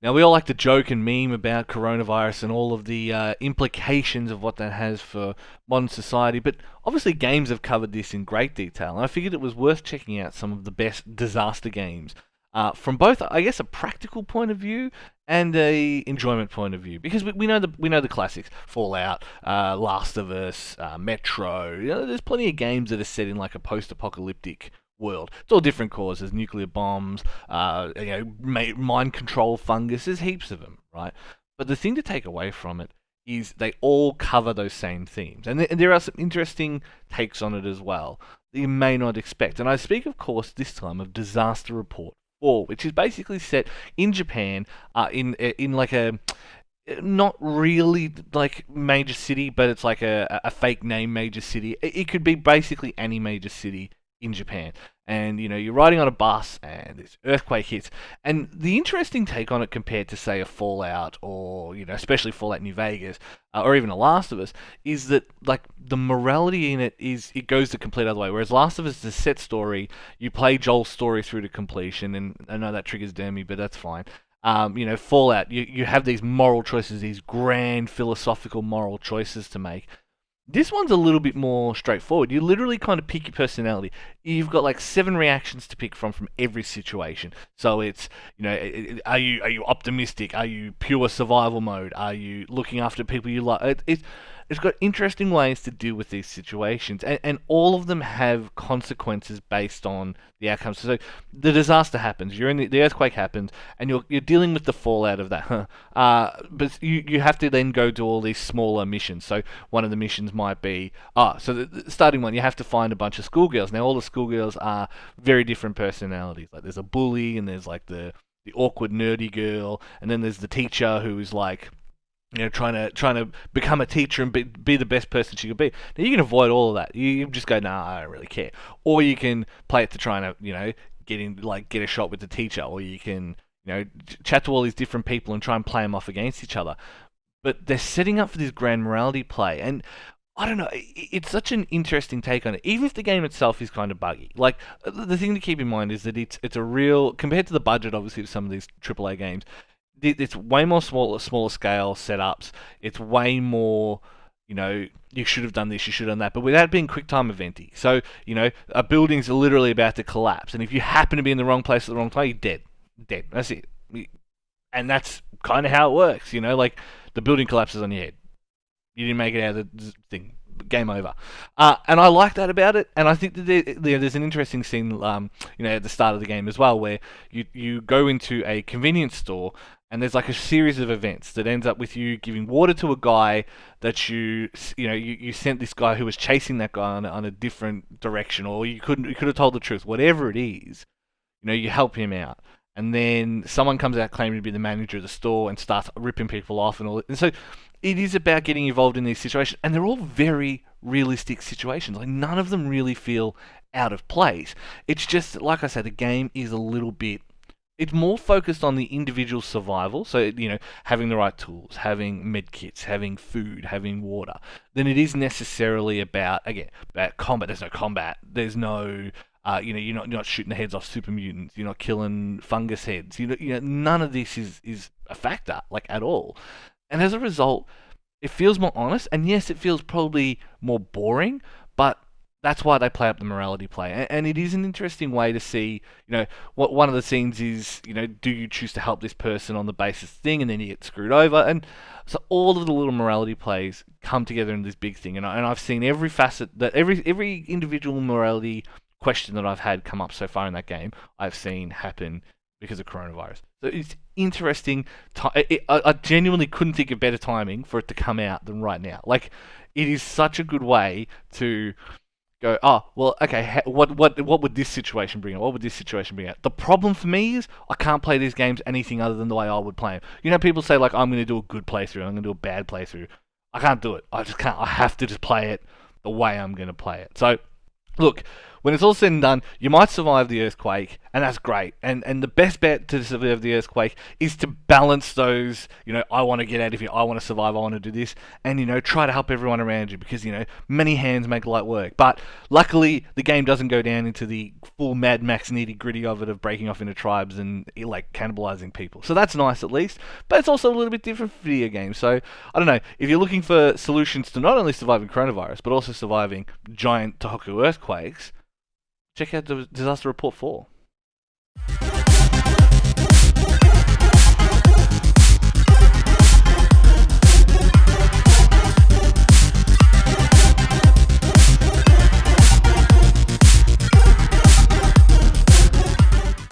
Now, we all like to joke and meme about coronavirus and all of the implications of what that has for modern society, but obviously, games have covered this in great detail, and I figured it was worth checking out some of the best disaster games from both, I guess, a practical point of view and a enjoyment point of view, because we know the classics: Fallout, Last of Us, Metro. There's plenty of games that are set in like a post-apocalyptic world. It's all different causes: nuclear bombs, mind control fungus. There's heaps of them, right? But the thing to take away from it is they all cover those same themes, and there are some interesting takes on it as well that you may not expect. And I speak, of course, this time of Disaster Report 4, which is basically set in Japan, in like a not really like major city, but it's like a fake name major city. It could be basically any major city in Japan. And you're riding on a bus and this earthquake hits. And the interesting take on it compared to say a Fallout, or especially Fallout New Vegas, or even a Last of Us, is that like the morality in it goes the complete other way. Whereas Last of Us is a set story, you play Joel's story through to completion, and I know that triggers Dermy, but that's fine. Fallout, you have these moral choices, these grand philosophical moral choices to make. This one's a little bit more straightforward. You literally kind of pick your personality. You've got like 7 reactions to pick from every situation. So it's, are you optimistic? Are you pure survival mode? Are you looking after people you like? It's got interesting ways to deal with these situations, and all of them have consequences based on the outcomes. So the disaster happens, you're in the earthquake happens, and you're dealing with the fallout of that. But you have to then go do all these smaller missions. So one of the missions might be so the starting one, you have to find a bunch of schoolgirls. Now all the schoolgirls are very different personalities. Like there's a bully, and there's like the awkward nerdy girl, and then there's the teacher who is like trying to become a teacher and be the best person she could be. Now you can avoid all of that. You just go, nah, I don't really care. Or you can play it to try and get a shot with the teacher, or you can chat to all these different people and try and play them off against each other. But they're setting up for this grand morality play, and I don't know. It's such an interesting take on it. Even if the game itself is kind of buggy, like the thing to keep in mind is that it's a real, compared to the budget, obviously, of some of these AAA games. It's way more smaller scale setups. It's way more, you should have done this, you should have done that, but without being quick time eventy. So, a building's literally about to collapse, and if you happen to be in the wrong place at the wrong time, you're dead. Dead. That's it. And that's kind of how it works, like the building collapses on your head. You didn't make it out of the thing. Game over. And I like that about it. And I think that there's an interesting scene, at the start of the game as well, where you go into a convenience store, and there's like a series of events that ends up with you giving water to a guy that you sent this guy who was chasing that guy on a different direction, or you could have told the truth. Whatever it is, you help him out. And then someone comes out claiming to be the manager of the store and starts ripping people off and all. And so it is about getting involved in these situations, and they're all very realistic situations. Like none of them really feel out of place. It's just, like I said, the game is a little bit. It's more focused on the individual survival, so having the right tools, having med kits, having food, having water, than it is necessarily about combat. There's no combat. There's no you're not shooting the heads off super mutants. You're not killing fungus heads. None of this is a factor, like at all. And as a result, it feels more honest. And yes, it feels probably more boring, but that's why they play up the morality play. And it is an interesting way to see, what one of the scenes is, do you choose to help this person on the basis thing, and then you get screwed over. And so all of the little morality plays come together in this big thing. And I've seen every facet, that every individual morality question that I've had come up so far in that game, I've seen happen because of coronavirus. So it's interesting. I genuinely couldn't think of better timing for it to come out than right now. Like, it is such a good way to go, oh, well, okay, what would this situation bring out? What would this situation bring out? The problem for me is I can't play these games anything other than the way I would play them. People say, like, I'm going to do a good playthrough, I'm going to do a bad playthrough. I can't do it. I just can't. I have to just play it the way I'm going to play it. So, look, when it's all said and done, you might survive the earthquake, and that's great. And the best bet to survive the earthquake is to balance those, I want to get out of here, I want to survive, I want to do this, and, try to help everyone around you, because, many hands make light work. But luckily, the game doesn't go down into the full Mad Max nitty-gritty of it, of breaking off into tribes and, like, cannibalizing people. So that's nice, at least. But it's also a little bit different for video games. So, I don't know, if you're looking for solutions to not only surviving coronavirus, but also surviving giant Tohoku earthquakes, check out the Disaster Report 4.